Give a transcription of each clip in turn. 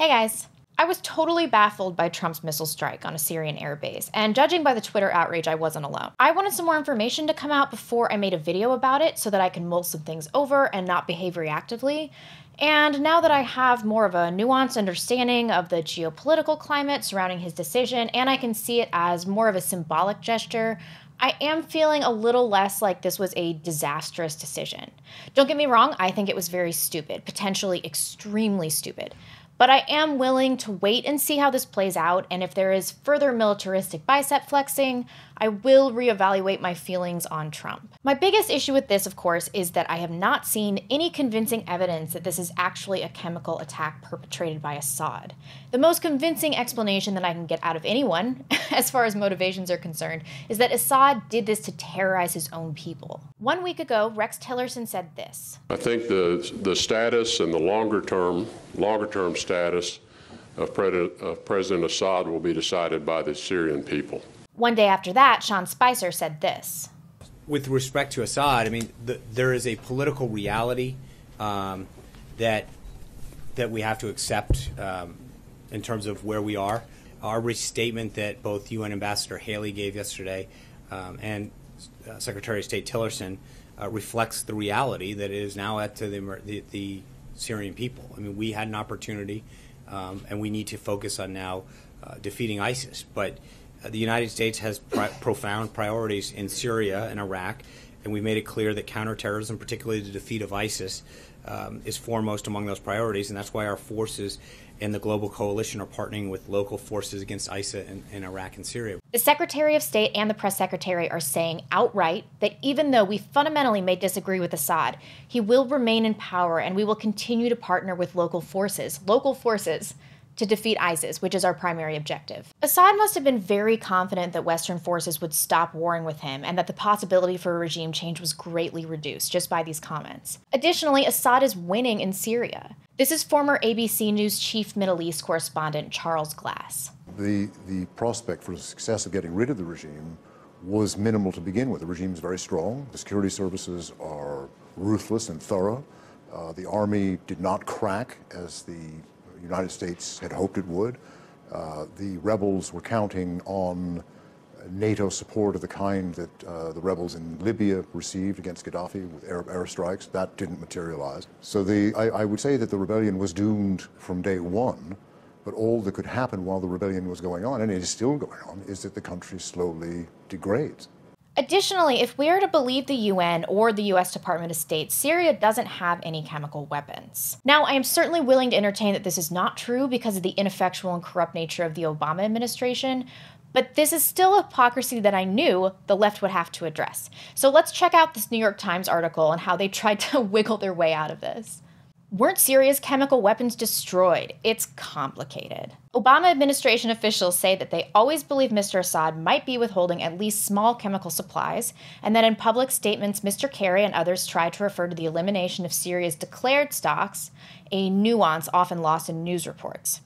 Hey guys. I was totally baffled by Trump's missile strike on a Syrian airbase, and judging by the Twitter outrage, I wasn't alone. I wanted some more information to come out before I made a video about it so that I can mull some things over and not behave reactively. And now that I have more of a nuanced understanding of the geopolitical climate surrounding his decision, and I can see it as more of a symbolic gesture, I am feeling a little less like this was a disastrous decision. Don't get me wrong, I think it was very stupid, potentially extremely stupid. But I am willing to wait and see how this plays out, and if there is further militaristic bicep flexing, I will reevaluate my feelings on Trump. My biggest issue with this, of course, is that I have not seen any convincing evidence that this is actually a chemical attack perpetrated by Assad. The most convincing explanation that I can get out of anyone, as far as motivations are concerned, is that Assad did this to terrorize his own people. 1 week ago, Rex Tillerson said this. I think the status and the longer term status of President Assad will be decided by the Syrian people. 1 day after that, Sean Spicer said this. With respect to Assad, I mean, there is a political reality that we have to accept in terms of where we are. Our restatement that both UN Ambassador Haley gave yesterday and Secretary of State Tillerson reflects the reality that it is now at the Syrian people. I mean, we had an opportunity, and we need to focus on now defeating ISIS. But the United States has profound priorities in Syria and Iraq, and we've made it clear that counterterrorism, particularly the defeat of ISIS, is foremost among those priorities, and that's why our forces and the global coalition are partnering with local forces against ISIS in Iraq and Syria. The Secretary of State and the Press Secretary are saying outright that even though we fundamentally may disagree with Assad, he will remain in power and we will continue to partner with local forces to defeat ISIS, which is our primary objective. Assad must have been very confident that Western forces would stop warring with him and that the possibility for a regime change was greatly reduced just by these comments. Additionally, Assad is winning in Syria. This is former ABC News chief Middle East correspondent Charles Glass. The prospect for the success of getting rid of the regime was minimal to begin with. The regime is very strong. The security services are ruthless and thorough. The army did not crack as the United States had hoped it would. The rebels were counting on NATO support of the kind that the rebels in Libya received against Gaddafi with Arab airstrikes. That didn't materialize. So I would say that the rebellion was doomed from day one, but all that could happen while the rebellion was going on, and it is still going on, is that the country slowly degrades. Additionally, if we are to believe the UN or the US Department of State, Syria doesn't have any chemical weapons. Now, I am certainly willing to entertain that this is not true because of the ineffectual and corrupt nature of the Obama administration, but this is still a hypocrisy that I knew the left would have to address. So let's check out this New York Times article and how they tried to wiggle their way out of this. Weren't Syria's chemical weapons destroyed? It's complicated. Obama administration officials say that they always believed Mr. Assad might be withholding at least small chemical supplies, and that in public statements Mr. Kerry and others tried to refer to the elimination of Syria's declared stocks, a nuance often lost in news reports.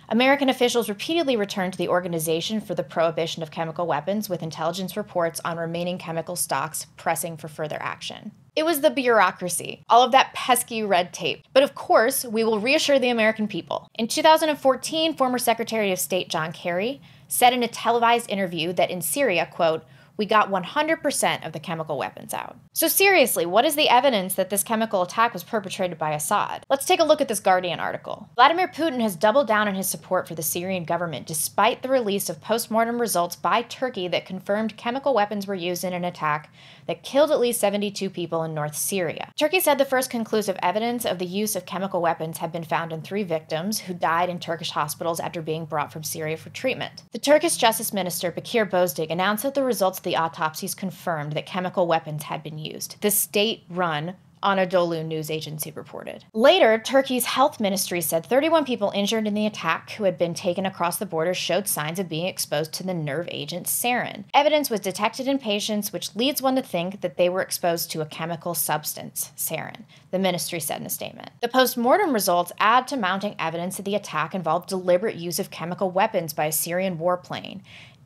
American officials repeatedly returned to the Organization for the Prohibition of Chemical Weapons with intelligence reports on remaining chemical stocks pressing for further action. It was the bureaucracy, all of that pesky red tape. But of course, we will reassure the American people. In 2014, former Secretary of State John Kerry said in a televised interview that in Syria, quote, "We got 100% of the chemical weapons out." So seriously, what is the evidence that this chemical attack was perpetrated by Assad? Let's take a look at this Guardian article. Vladimir Putin has doubled down on his support for the Syrian government despite the release of post-mortem results by Turkey that confirmed chemical weapons were used in an attack that killed at least 72 people in North Syria. Turkey said the first conclusive evidence of the use of chemical weapons had been found in 3 victims who died in Turkish hospitals after being brought from Syria for treatment. The Turkish Justice Minister Bekir Bozdağ announced that the results of the autopsies confirmed that chemical weapons had been used. The state-run Anadolu news agency reported. Later, Turkey's health ministry said 31 people injured in the attack who had been taken across the border showed signs of being exposed to the nerve agent sarin. Evidence was detected in patients, which leads one to think that they were exposed to a chemical substance, sarin, the ministry said in a statement. The post-mortem results add to mounting evidence that the attack involved deliberate use of chemical weapons by a Syrian warplane,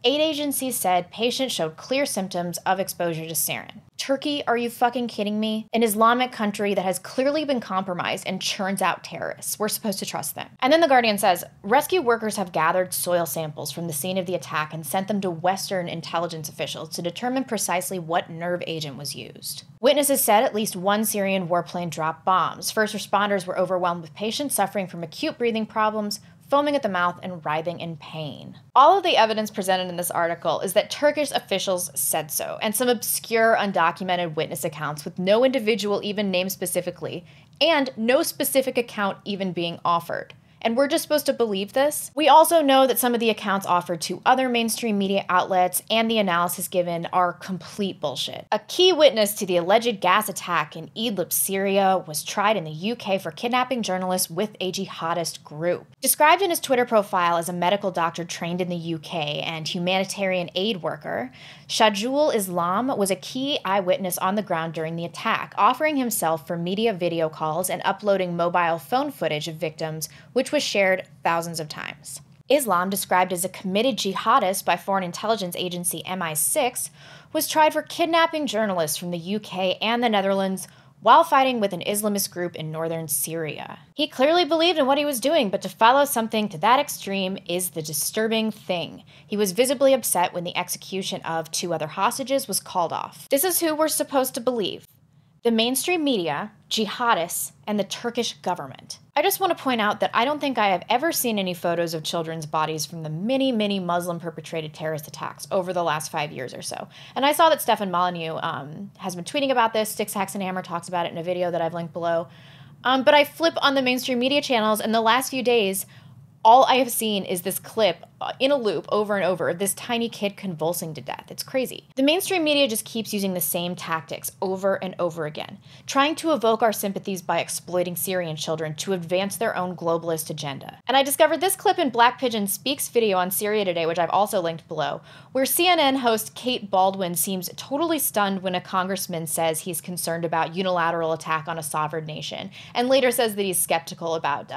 Aid agencies said patients showed clear symptoms of exposure to sarin. Turkey, are you fucking kidding me? An Islamic country that has clearly been compromised and churns out terrorists. We're supposed to trust them. And then The Guardian says, rescue workers have gathered soil samples from the scene of the attack and sent them to Western intelligence officials to determine precisely what nerve agent was used. Witnesses said at least one Syrian warplane dropped bombs. First responders were overwhelmed with patients suffering from acute breathing problems, foaming at the mouth, and writhing in pain. All of the evidence presented in this article is that Turkish officials said so, and some obscure, undocumented witness accounts with no individual even named specifically, and no specific account even being offered. And we're just supposed to believe this? We also know that some of the accounts offered to other mainstream media outlets and the analysis given are complete bullshit. A key witness to the alleged gas attack in Idlib, Syria, was tried in the UK for kidnapping journalists with a jihadist group. Described in his Twitter profile as a medical doctor trained in the UK and humanitarian aid worker, Shahjul Islam was a key eyewitness on the ground during the attack, offering himself for media video calls and uploading mobile phone footage of victims, which was shared thousands of times. Islam, described as a committed jihadist by foreign intelligence agency MI6, was tried for kidnapping journalists from the UK and the Netherlands while fighting with an Islamist group in northern Syria. He clearly believed in what he was doing, but to follow something to that extreme is the disturbing thing. He was visibly upset when the execution of 2 other hostages was called off. This is who we're supposed to believe: the mainstream media, jihadists, and the Turkish government. I just want to point out that I don't think I have ever seen any photos of children's bodies from the many Muslim-perpetrated terrorist attacks over the last 5 years or so. And I saw that Stefan Molyneux has been tweeting about this. Sticks, Hacks, and Hammer talks about it in a video that I've linked below. But I flip on the mainstream media channels, and the last few days, all I have seen is this clip in a loop over and over, this tiny kid convulsing to death. It's crazy. The mainstream media just keeps using the same tactics over and over again, trying to evoke our sympathies by exploiting Syrian children to advance their own globalist agenda. And I discovered this clip in Black Pigeon Speaks video on Syria Today, which I've also linked below, where CNN host Kate Baldwin seems totally stunned when a congressman says he's concerned about unilateral attack on a sovereign nation, and later says that he's skeptical about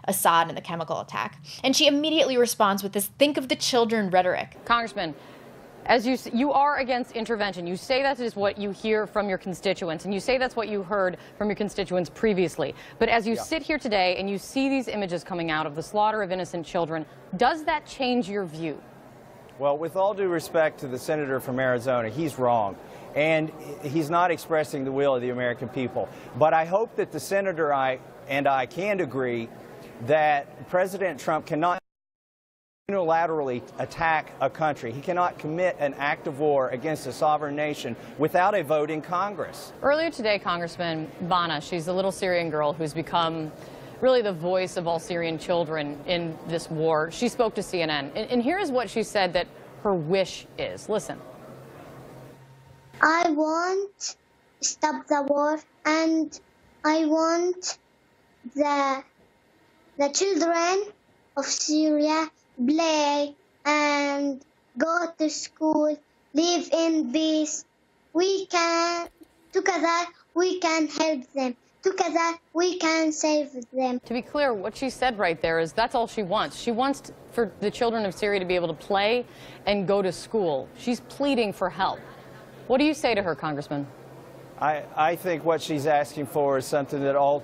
Assad and the chemical attack. And she immediately responds with this "think of the children" rhetoric. Congressman, as you are against intervention. You say that is what you hear from your constituents, and you say that's what you heard from your constituents previously. But as you sit here today and you see these images coming out of the slaughter of innocent children, does that change your view? Well, with all due respect to the senator from Arizona, he's wrong. And he's not expressing the will of the American people. But I hope that the senator and I can agree that President Trump cannot unilaterally attack a country. He cannot commit an act of war against a sovereign nation without a vote in Congress. Earlier today, Congressman Bana, she's a little Syrian girl who's become really the voice of all Syrian children in this war. She spoke to CNN, and here is what she said that her wish is. Listen. I want to stop the war, and I want the children of Syria play and go to school, live in peace. Together we can help them. Together we can save them. To be clear, what she said right there is that's all she wants. She wants for the children of Syria to be able to play and go to school. She's pleading for help. What do you say to her, Congressman? I think what she's asking for is something that all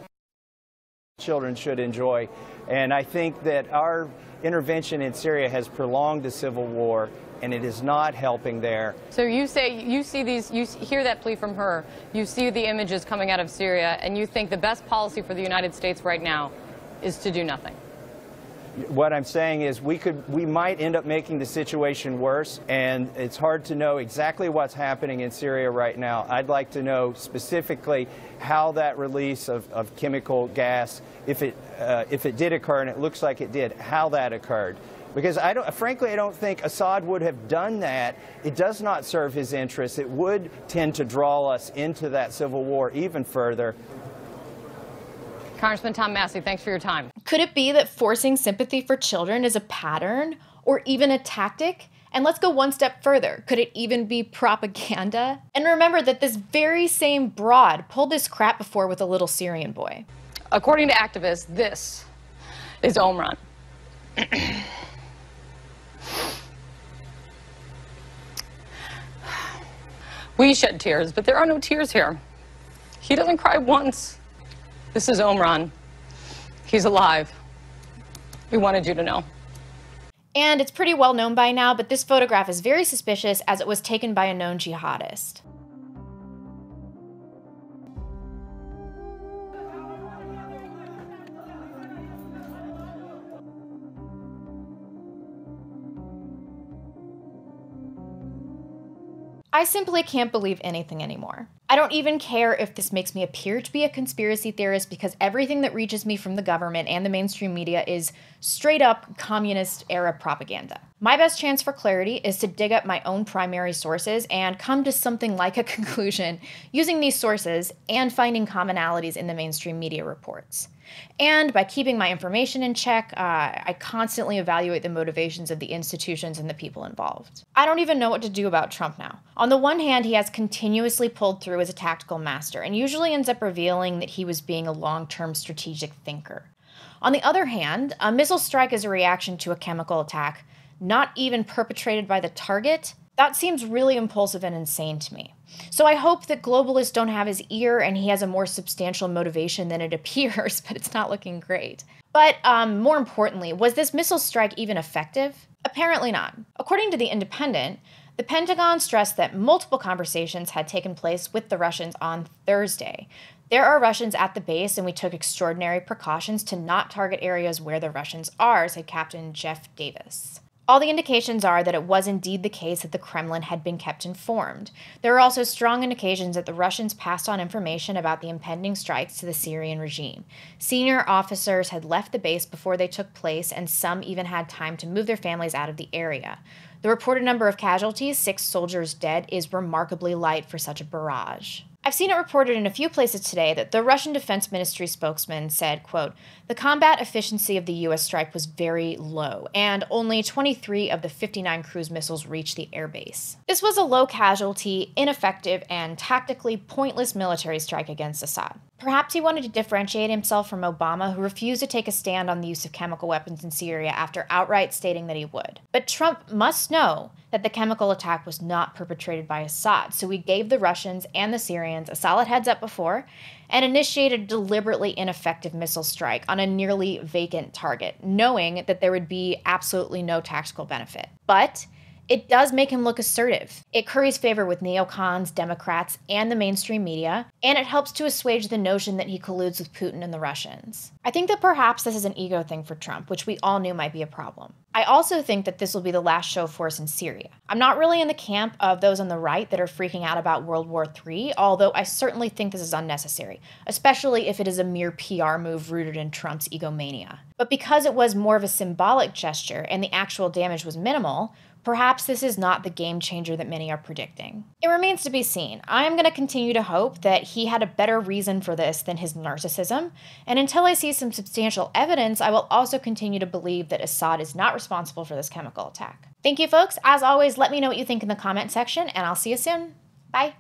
children should enjoy. And I think that our intervention in Syria has prolonged the civil war, and it is not helping there. So you say you see these, you hear that plea from her, you see the images coming out of Syria, and you think the best policy for the United States right now is to do nothing. What I'm saying is we might end up making the situation worse, and it's hard to know exactly what's happening in Syria right now. I'd like to know specifically how that release of chemical gas, if it did occur, and it looks like it did, how that occurred. Because frankly, I don't think Assad would have done that. It does not serve his interests. It would tend to draw us into that civil war even further. Congressman Tom Massey, thanks for your time. Could it be that forcing sympathy for children is a pattern or even a tactic? And let's go one step further. Could it even be propaganda? And remember that this very same broad pulled this crap before with a little Syrian boy. According to activists, this is Omran. We shed tears, but there are no tears here. He doesn't cry once. This is Omran. He's alive. We wanted you to know. And it's pretty well known by now, but this photograph is very suspicious as it was taken by a known jihadist. I simply can't believe anything anymore. I don't even care if this makes me appear to be a conspiracy theorist because everything that reaches me from the government and the mainstream media is straight up communist-era propaganda. My best chance for clarity is to dig up my own primary sources and come to something like a conclusion using these sources and finding commonalities in the mainstream media reports. And by keeping my information in check, I constantly evaluate the motivations of the institutions and the people involved. I don't even know what to do about Trump now. On the one hand, he has continuously pulled through as a tactical master and usually ends up revealing that he was being a long-term strategic thinker. On the other hand, a missile strike is a reaction to a chemical attack, not even perpetrated by the target. That seems really impulsive and insane to me. So I hope that globalists don't have his ear and he has a more substantial motivation than it appears, but it's not looking great. But more importantly, was this missile strike even effective? Apparently not. According to The Independent, the Pentagon stressed that multiple conversations had taken place with the Russians on Thursday. There are Russians at the base, and we took extraordinary precautions to not target areas where the Russians are, said Captain Jeff Davis. All the indications are that it was indeed the case that the Kremlin had been kept informed. There are also strong indications that the Russians passed on information about the impending strikes to the Syrian regime. Senior officers had left the base before they took place, and some even had time to move their families out of the area. The reported number of casualties, 6 soldiers dead, is remarkably light for such a barrage. I've seen it reported in a few places today that the Russian Defense Ministry spokesman said, quote, "The combat efficiency of the U.S. strike was very low, and only 23 of the 59 cruise missiles reached the airbase." This was a low-casualty, ineffective, and tactically pointless military strike against Assad. Perhaps he wanted to differentiate himself from Obama, who refused to take a stand on the use of chemical weapons in Syria after outright stating that he would. But Trump must know that the chemical attack was not perpetrated by Assad, so he gave the Russians and the Syrians a solid heads up before and initiated a deliberately ineffective missile strike on a nearly vacant target, knowing that there would be absolutely no tactical benefit. But it does make him look assertive. It curries favor with neocons, Democrats, and the mainstream media, and it helps to assuage the notion that he colludes with Putin and the Russians. I think that perhaps this is an ego thing for Trump, which we all knew might be a problem. I also think that this will be the last show of force in Syria. I'm not really in the camp of those on the right that are freaking out about World War III, although I certainly think this is unnecessary, especially if it is a mere PR move rooted in Trump's egomania. But because it was more of a symbolic gesture and the actual damage was minimal, perhaps this is not the game changer that many are predicting. It remains to be seen. I am going to continue to hope that he had a better reason for this than his narcissism, and until I see some substantial evidence, I will also continue to believe that Assad is not responsible for this chemical attack. Thank you, folks. As always, let me know what you think in the comment section, and I'll see you soon. Bye.